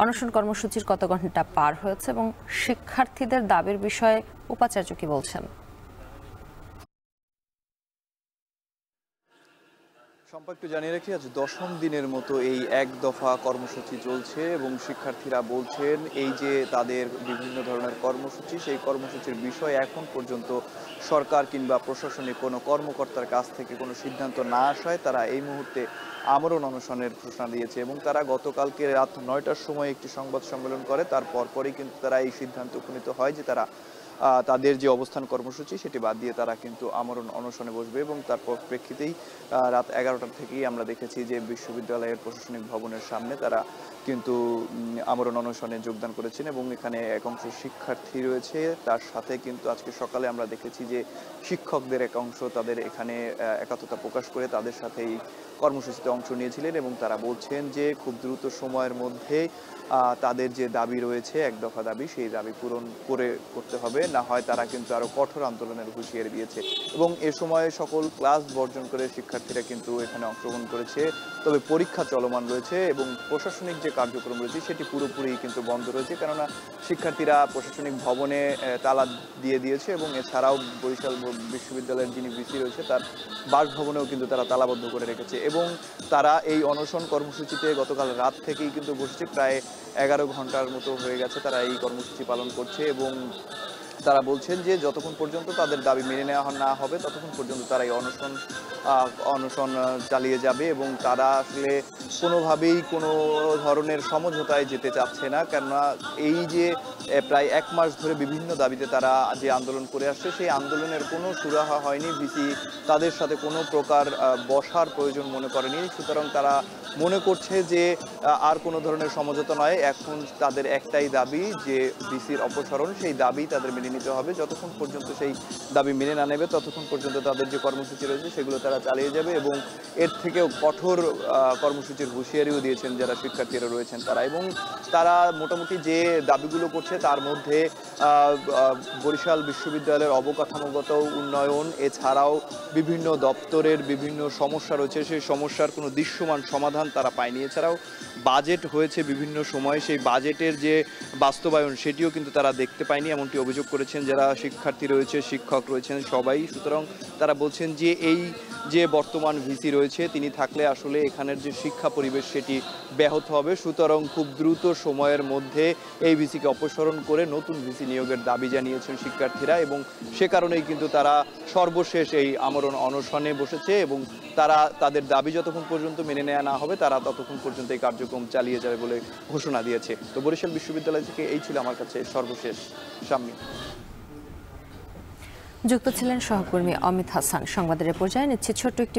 অনশন কর্মসূচির কত ঘন্টা পার হয়েছে এবং শিক্ষার্থীদের দাবির বিষয়ে উপাচার্য কি বলছেন? একটু জানিয়ে রাখি, আজ 10ম দিনের মতো এই এক দফা কর্মসূচি চলছে এবং শিক্ষার্থীরা বলছেন এই যে তাদের বিভিন্ন ধরনের কর্মসূচি, সেই কর্মসূচির বিষয়ে এখন পর্যন্ত সরকার কিংবা প্রশাসনিক কোনো কর্মকর্তার কাছ থেকে কোনো সিদ্ধান্ত না আসায় তারা এই মুহূর্তে আমরণ অনশনের ঘোষণা দিয়েছে এবং তারা গতকালকে রাত 9টার সময় একটি সংবাদ সম্মেলন করে। তার পরপরই কিন্তু তারা এই সিদ্ধান্ত উপনীত হয় যে তারা তাদের যে অবস্থান কর্মসূচি সেটি বাদ দিয়ে তারা কিন্তু আমরণ অনশনে বসবে এবং তারপর প্রেক্ষিতেই রাত 11টার থেকেই আমরা দেখেছি যে বিশ্ববিদ্যালয়ের প্রশাসনিক ভবনের সামনে তারা কিন্তু আমরণ অনশনে যোগদান করেছেন এবং এখানে এক অংশ শিক্ষার্থী রয়েছে। তার সাথে কিন্তু আজকে সকালে আমরা দেখেছি যে শিক্ষকদের এক অংশ তাদের এখানে একাত্মতা প্রকাশ করে তাদের সাথে এই কর্মসূচিতে অংশ নিয়েছিলেন এবং তারা বলছেন যে খুব দ্রুত সময়ের মধ্যে তাদের যে দাবি রয়েছে, এক দফা দাবি, সেই দাবি পূরণ করতে হবে, না হয় তারা কিন্তু আরো কঠোর আন্দোলনের হুঁশিয়ারি দিয়েছে। এবং এ সময় সকল ক্লাস বর্জন করে শিক্ষার্থীরা কিন্তু এখানে অংশগ্রহণ করেছে। তবে পরীক্ষা চলমান রয়েছে এবং প্রশাসনিক যে কার্যক্রম রয়েছে সেটি পুরোপুরি কিন্তু বন্ধ রয়েছে, কেননা শিক্ষার্থীরা প্রশাসনিক ভবনে তালা দিয়ে দিয়েছে এবং এছাড়াও বরিশাল বিশ্ববিদ্যালয়ের যিনি ভিসি রয়েছে তার বাসভবনেও কিন্তু তারা তালাবদ্ধ করে রেখেছে এবং তারা এই অনশন কর্মসূচিতে গতকাল রাত থেকেই কিন্তু বসেছে। প্রায় 11 ঘন্টার মতো হয়ে গেছে তারা এই কর্মসূচি পালন করছে এবং তারা বলছেন যে যতক্ষণ পর্যন্ত তাদের দাবি মেনে নেওয়া না হবে ততক্ষণ পর্যন্ত তারা এই অনশন চালিয়ে যাবে এবং তারা আসলে কোনোভাবেই কোনো ধরনের সমঝোতায় যেতে চাচ্ছে না, কেননা এই যে প্রায় 1 মাস ধরে বিভিন্ন দাবিতে তারা যে আন্দোলন করে আসছে সেই আন্দোলনের কোনো সুরাহা হয়নি। ভিসি তাদের সাথে কোনো প্রকার বসার প্রয়োজন মনে করেনি, সুতরাং তারা মনে করছে যে আর কোনো ধরনের সমঝোতা নয়, এখন তাদের একটাই দাবি যে ভিসির অপসারণ, সেই দাবি তাদের মেনে নিতে হবে। যতক্ষণ পর্যন্ত সেই দাবি মেনে না নেবে ততক্ষণ পর্যন্ত তাদের যে কর্মসূচি রয়েছে সেগুলো তারা চালিয়ে যাবে এবং এর থেকেও কঠোর কর্মসূচির হুঁশিয়ারিও দিয়েছেন যারা শিক্ষার্থীরা রয়েছেন তারা। এবং তারা মোটামুটি যে দাবিগুলো করছে তার মধ্যে বরিশাল বিশ্ববিদ্যালয়ের অবকাঠামোগত উন্নয়ন, এছাড়াও বিভিন্ন দপ্তরের বিভিন্ন সমস্যা রয়েছে, সেই সমস্যার কোনো দৃশ্যমান সমাধান তারা পায়নি। এছাড়াও বাজেট হয়েছে বিভিন্ন সময়, সেই বাজেটের যে বাস্তবায়ন সেটিও কিন্তু তারা দেখতে পায়নি, এমনটি অভিযোগ করেছেন যারা শিক্ষার্থী রয়েছে, শিক্ষক রয়েছেন সবাই। সুতরাং তারা বলছেন যে এই যে বর্তমান ভিসি রয়েছে তিনি থাকলে আসলে এখানের যে শিক্ষা পরিবেশ সেটি ব্যাহত হবে, সুতরাং খুব দ্রুত সময়ের মধ্যে এই ভিসিকে অপসারণ করে নতুন ভিসি নিয়োগের দাবি জানিয়েছেন শিক্ষার্থীরা এবং সে কারণেই কিন্তু তারা সর্বশেষ এই আমরণ অনশনে বসেছে এবং তারা তাদের দাবি যতক্ষণ পর্যন্ত মেনে নেওয়া না হবে তারা ততক্ষণ পর্যন্ত এই কার্যক্রম চালিয়ে যাবে বলে ঘোষণা দিয়েছে। তো বরিশাল বিশ্ববিদ্যালয় থেকে এই ছিল আমার কাছে সর্বশেষ। সাম্মী। যুক্ত ছিলেন সহকর্মী অমিত হাসান। সংবাদের পর্যায়ে নিচ্ছে ছোট্ট একটি